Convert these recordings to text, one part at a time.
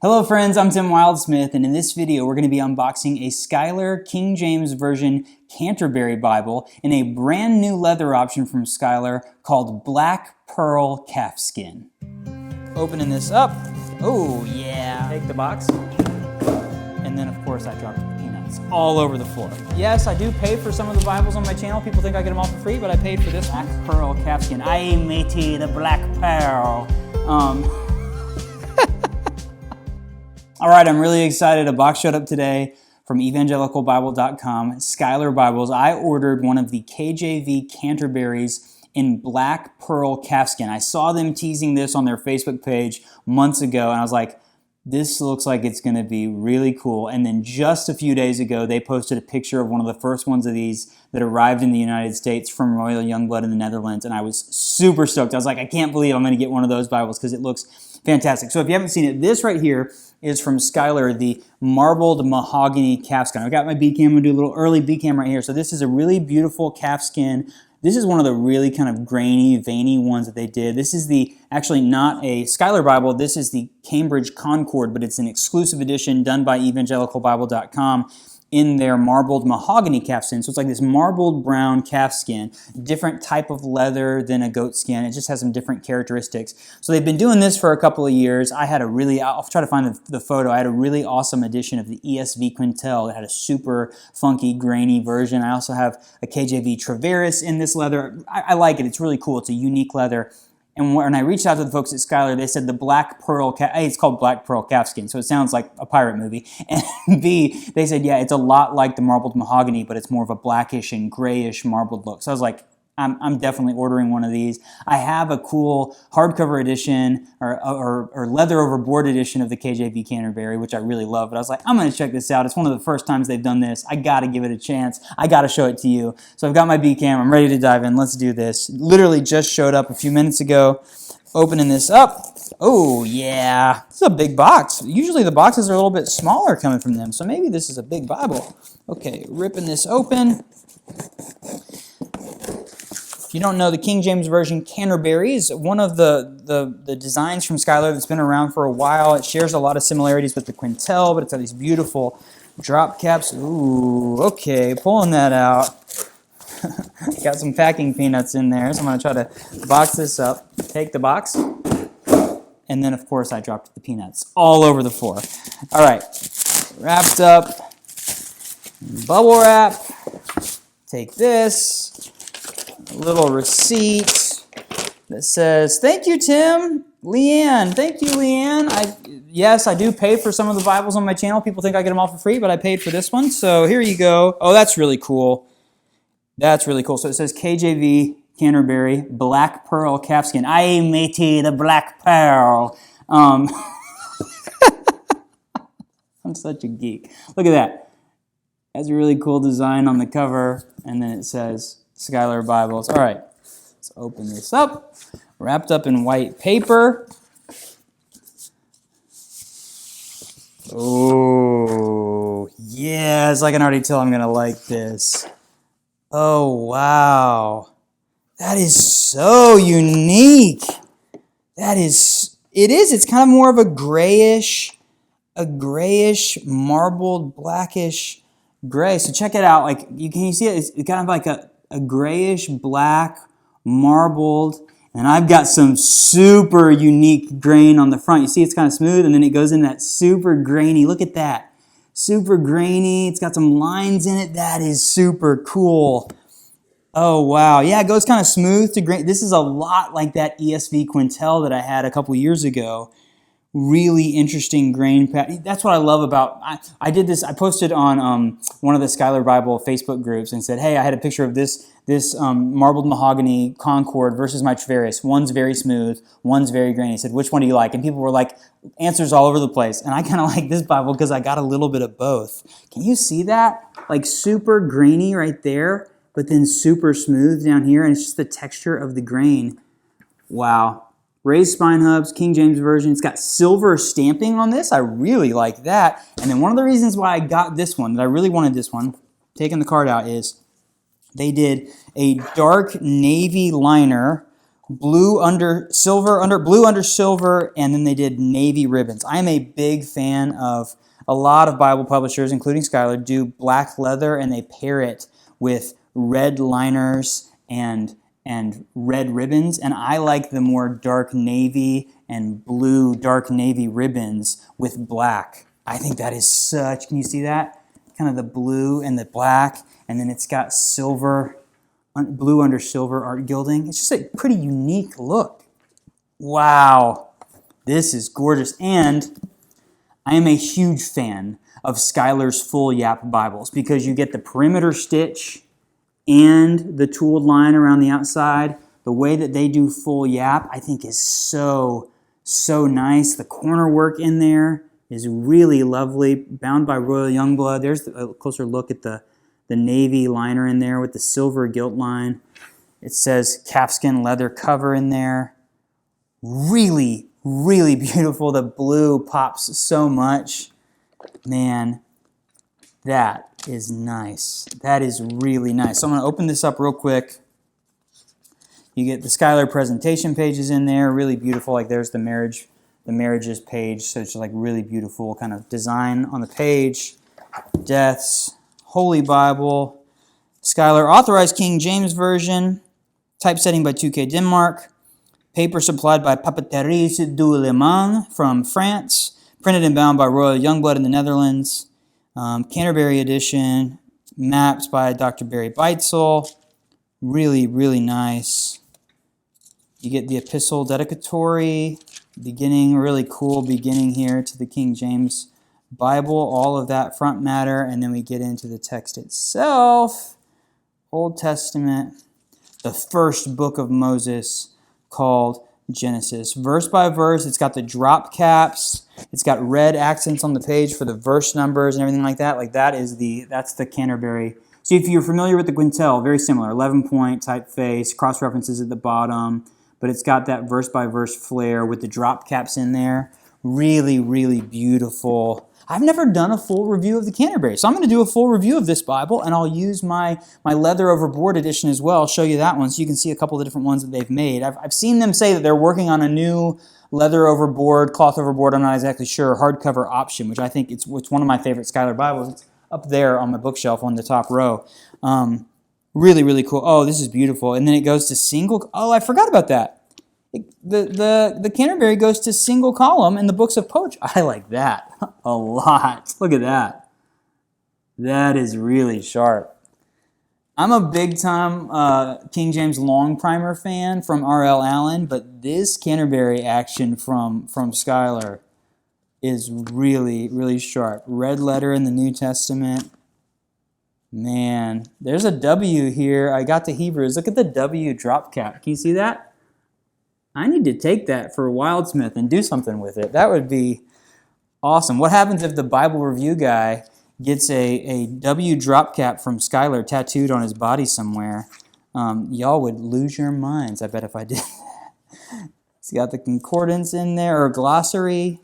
Hello friends, I'm Tim Wildsmith, and in this video we're going to be unboxing a Schuyler King James Version Canterbury Bible in a brand new leather option from Schuyler called Black Pearl Calfskin. Opening this up, oh yeah, take the box, and then of course I dropped peanuts all over the floor. Yes, I do pay for some of the Bibles on my channel. People think I get them all for free, but I paid for this Black Pearl Calfskin. Aye matey, the Black Pearl. All right, I'm really excited. A box showed up today from evangelicalbible.com, Schuyler Bibles. I ordered one of the KJV Canterbury's in Black Pearl Calfskin. I saw them teasing this on their Facebook page months ago, and I was like, this looks like it's going to be really cool. And then just a few days ago, they posted a picture of one of the first ones of these that arrived in the United States from Royal Youngblood in the Netherlands, and I was super stoked. I was like, I can't believe I'm going to get one of those Bibles because it looks fantastic. So if you haven't seen it, this right here is from Schuyler, the marbled mahogany calfskin. I've got my B-cam. I'm going to do a little early B-cam right here. So this is a really beautiful calfskin. This is one of the really kind of grainy, veiny ones that they did. This is actually not a Schuyler Bible. This is the Cambridge Concord, but it's an exclusive edition done by evangelicalbible.com in their marbled mahogany calfskin. So it's like this marbled brown calfskin, different type of leather than a goat skin. It just has some different characteristics. So they've been doing this for a couple of years. I'll try to find the photo. I had a really awesome edition of the ESV Quintel that had a super funky, grainy version. I also have a KJV Traveris in this leather. I like it. It's really cool. It's a unique leather. And when I reached out to the folks at Schuyler, they said the Black Pearl, it's called Black Pearl Calfskin, so it sounds like a pirate movie. And B, they said, yeah, it's a lot like the marbled mahogany, but it's more of a blackish and grayish marbled look. So I was like, I'm definitely ordering one of these. I have a cool hardcover edition or leather overboard edition of the KJV Canterbury, which I really love. But I was like, I'm going to check this out. It's one of the first times they've done this. I got to give it a chance. I got to show it to you. So I've got my B-cam. I'm ready to dive in. Let's do this. Literally just showed up a few minutes ago. Opening this up. Oh, yeah. This is a big box. Usually the boxes are a little bit smaller coming from them. So maybe this is a big Bible. Okay, ripping this open. If you don't know, the King James Version Canterbury is one of the designs from Schuyler that's been around for a while. It shares a lot of similarities with the Quintel, but it's got these beautiful drop caps. Ooh, okay, pulling that out. Got some packing peanuts in there, so I'm going to try to box this up. Take the box, and then, of course, I dropped the peanuts all over the floor. All right, wrapped up, bubble wrap. Take this. A little receipt that says, thank you, Tim. Leanne. Thank you, Leanne. Yes, I do pay for some of the Bibles on my channel. People think I get them all for free, but I paid for this one. So here you go. Oh, that's really cool. That's really cool. So it says KJV Canterbury Black Pearl Calfskin. Aye matey, the Black Pearl. I'm such a geek. Look at that. That's a really cool design on the cover. And then it says Schuyler Bibles. All right, let's open this up. Wrapped up in white paper. Oh, yes, I can already tell I'm going to like this. Oh, wow. That is so unique. It's kind of more of a grayish marbled, blackish gray. So check it out. Like, can you see it? It's kind of like a grayish black marbled, and I've got some super unique grain on the front. You see it's kind of smooth, and then it goes in that super grainy. Look at that. Super grainy. It's got some lines in it. That is super cool. Oh, wow. Yeah, it goes kind of smooth to grain. This is a lot like that ESV Quintel that I had a couple years ago. Really interesting grain pattern. That's what I love about, I did this, I posted on one of the Schuyler Bible Facebook groups and said, hey, I had a picture of this marbled mahogany Concord versus my Traveris. One's very smooth, one's very grainy. I said, which one do you like? And people were like, answers all over the place. And I kind of like this Bible because I got a little bit of both. Can you see that? Like super grainy right there, but then super smooth down here. And it's just the texture of the grain. Wow. Raised spine hubs, King James Version. It's got silver stamping on this. I really like that. And then one of the reasons why I got this one, that I really wanted this one, taking the card out, is they did a dark navy liner blue under silver, and then they did navy ribbons. I am a big fan of a lot of Bible publishers, including Schuyler, do black leather, and they pair it with red liners and red ribbons, and I like the more dark navy and blue dark navy ribbons with black. I think that is such, can you see that? Kind of the blue and the black, and then it's got silver, blue under silver art gilding. It's just a pretty unique look. Wow, this is gorgeous. And I am a huge fan of Schuyler's full yap Bibles because you get the perimeter stitch and the tooled line around the outside. The way that they do full yap, I think, is so nice. The corner work in there is really lovely, bound by Royal Youngblood. There's a closer look at the navy liner in there with the silver gilt line. It says calfskin leather cover in there. Really beautiful. The blue pops so much. Man, that is nice. That is really nice. So I'm going to open this up real quick. You get the Schuyler presentation pages in there, really beautiful. Like there's the marriages page, so it's just like really beautiful kind of design on the page. Deaths, Holy Bible, Schuyler Authorized King James Version, typesetting by 2K Denmark, paper supplied by Papeteries du Le Mans from France, printed and bound by Royal Youngblood in the Netherlands, Canterbury edition, maps by Dr. Barry Beitzel, really nice. You get the epistle dedicatory, beginning, really cool beginning here to the King James Bible, all of that front matter, and then we get into the text itself. Old Testament, the first book of Moses called Genesis. Verse by verse, it's got the drop caps, it's got red accents on the page for the verse numbers and everything like that. Like that's the Canterbury. So if you're familiar with the Quintel, very similar, 11-point typeface, cross references at the bottom, but it's got that verse by verse flair with the drop caps in there. Really beautiful. I've never done a full review of the Canterbury, so I'm going to do a full review of this Bible, and I'll use my leather overboard edition as well. I'll show you that one so you can see a couple of the different ones that they've made. I've seen them say that they're working on a new leather overboard, cloth overboard, I'm not exactly sure, hardcover option, which I think it's one of my favorite Schuyler Bibles. It's up there on my bookshelf on the top row. Really cool. Oh, this is beautiful. And then it goes to single. Oh, I forgot about that. The Canterbury goes to single column in the books of poetry. I like that a lot. Look at that. That is really sharp. I'm a big-time King James Long Primer fan from R.L. Allen, but this Canterbury action from Schuyler is really sharp. Red letter in the New Testament. Man, there's a W here. I got to Hebrews. Look at the W drop cap. Can you see that? I need to take that for Wildsmith and do something with it. That would be awesome. What happens if the Bible review guy gets a W drop cap from Schuyler tattooed on his body somewhere? Y'all would lose your minds, I bet, if I did that. It's got the concordance in there, or glossary.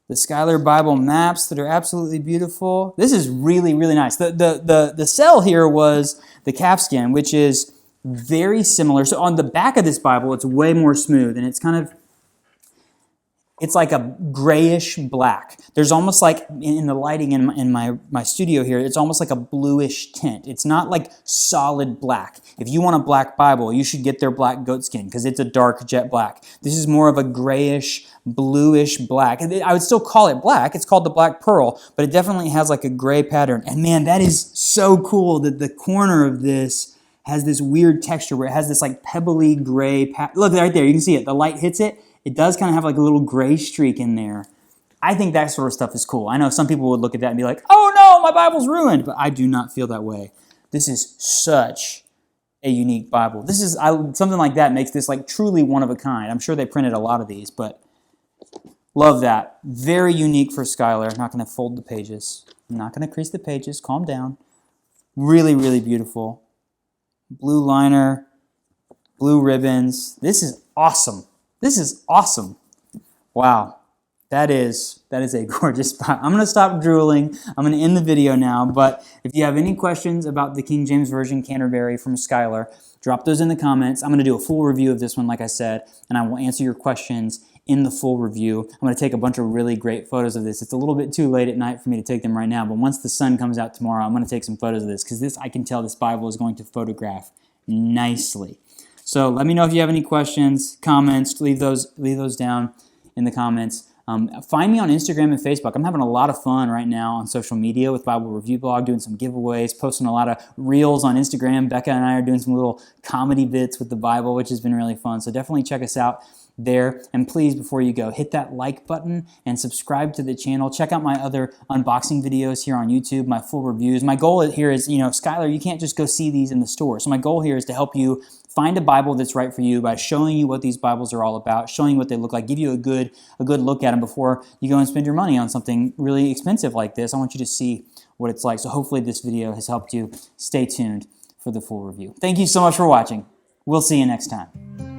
The Schuyler Bible maps that are absolutely beautiful. This is really nice. The cell here was the calfskin, which is very similar. So on the back of this Bible, it's way more smooth, and it's like a grayish black. There's almost like, in the lighting in my studio here, it's almost like a bluish tint. It's not like solid black. If you want a black Bible, you should get their black goatskin because it's a dark jet black. This is more of a grayish, bluish black. I would still call it black. It's called the Black Pearl, but it definitely has like a gray pattern. And man, that is so cool that the corner of this has this weird texture where it has this like pebbly gray pattern. Look right there, you can see it. The light hits it. It does kind of have like a little gray streak in there. I think that sort of stuff is cool. I know some people would look at that and be like, oh no, my Bible's ruined, but I do not feel that way. This is such a unique Bible. This is something like that makes this like truly one of a kind. I'm sure they printed a lot of these, but love that. Very unique for Schuyler. I'm not going to fold the pages. I'm not going to crease the pages. Calm down. Really beautiful. Blue liner, blue ribbons. This is awesome. This is awesome. Wow. That is a gorgeous spot. I'm going to stop drooling. I'm going to end the video now, but if you have any questions about the King James Version Canterbury from Schuyler, drop those in the comments. I'm going to do a full review of this one, like I said, and I will answer your questions in the full review. I'm going to take a bunch of really great photos of this. It's a little bit too late at night for me to take them right now, but once the sun comes out tomorrow, I'm going to take some photos of this, because this, I can tell this Bible is going to photograph nicely. So let me know if you have any questions, comments. Leave those down in the comments. Find me on Instagram and Facebook. I'm having a lot of fun right now on social media with Bible Review Blog, doing some giveaways, posting a lot of reels on Instagram. Becca and I are doing some little comedy bits with the Bible, which has been really fun. So definitely check us out there. And please, before you go, hit that like button and subscribe to the channel. Check out my other unboxing videos here on YouTube, my full reviews. My goal here is, Schuyler, you can't just go see these in the store. So my goal here is to help you find a Bible that's right for you by showing you what these Bibles are all about, showing you what they look like, give you a good look at them before you go and spend your money on something really expensive like this. I want you to see what it's like. So hopefully this video has helped you. Stay tuned for the full review. Thank you so much for watching. We'll see you next time.